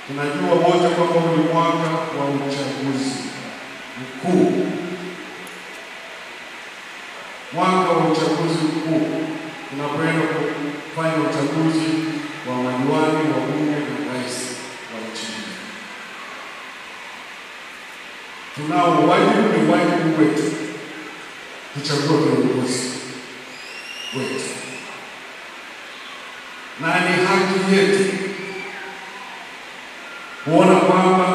Tunajua wote kwamba ni mwaka wa uchaguzi mkuu. Mwaka wa uchaguzi mkuu tunakwenda kufanya uchaguzi wa madiwani, wa bunge na rais wa nchi. Tunao wajibu wetu kuchagua viongozi wetu, na ni haki yetu kuona kwamba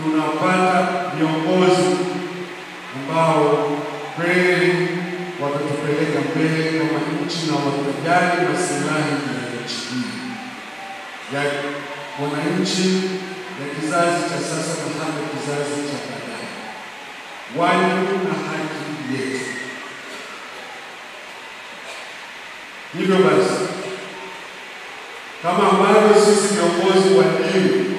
tunapata viongozi ambao kweli watatupeleka mbele kama nchi na watajali maslahi ya nchi hii, ya wananchi, ya kizazi cha sasa na hata kizazi cha baadaye. Wajibu na haki yetu. Hivyo basi, kama ambavyo sisi viongozi wa dini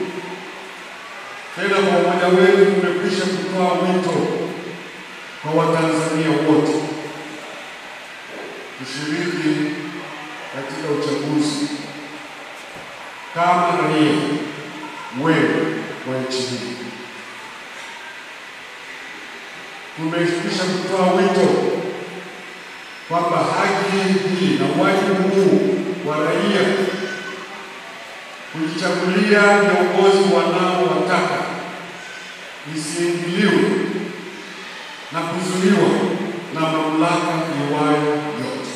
tena kwa umoja wetu tumekwisha kutoa wito kwa Watanzania wote kushiriki katika uchaguzi kama raia wewe wa nchi hii. Tumekwisha kutoa wito kwamba haki hii na wajibu huu wa raia kujichagulia viongozi wanaowataka isiingiliwe na kuzuiwa na mamlaka iwayo yote.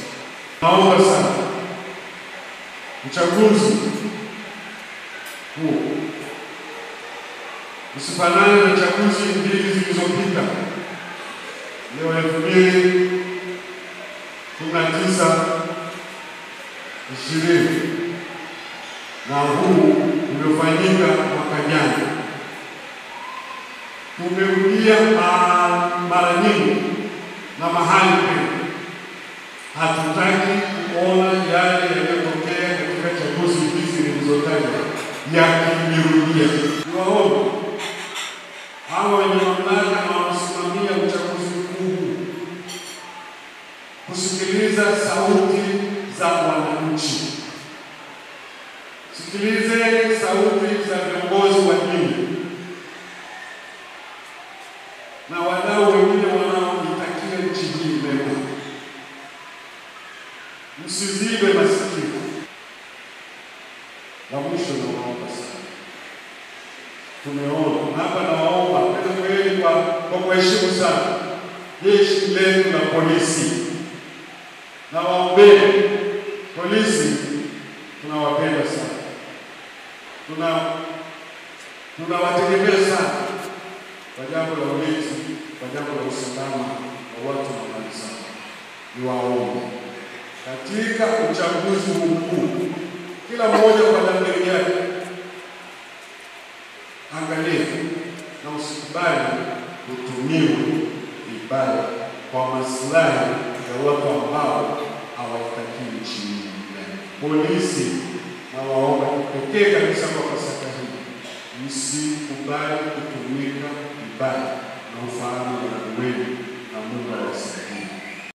Naomba sana uchaguzi huu usifanane na chaguzi mbili zilizopita. Leo 2019 na huu uliofanyika mwaka jana. Tumerudia mara nyingi na mahali pengi. Hatutaki kuona yale yaliyotokea katika chaguzi hizi zilizotajwa yakijirudia. Niwaombe hawa wenye mamlaka na wanasimamia uchaguzi mkuu kusikiliza sauti za wananchi. Sikilizeni sauti za viongozi wa dini na wadau wengine wanaoitakia nchi hii mema. Msizibe masikio. La mwisho nawaomba sana. Tumeona hapa, nawaomba kweli kwa kuheshimu sana jeshi letu la polisi. Na waombeni polisi, tunawapenda sana. Tunawategemea sana kwa jambo la ulinzi, kwa jambo la usalama wa watu na mali zao. Niwaombe katika uchaguzi mkuu, kila mmoja kwa namna yake angalia na usikubali kutumiwa vibaya kwa maslahi ya watu ambao hawataki nchi hii. Polisi, na waomba pekee kabisa kwa Pasaka hii, msikubali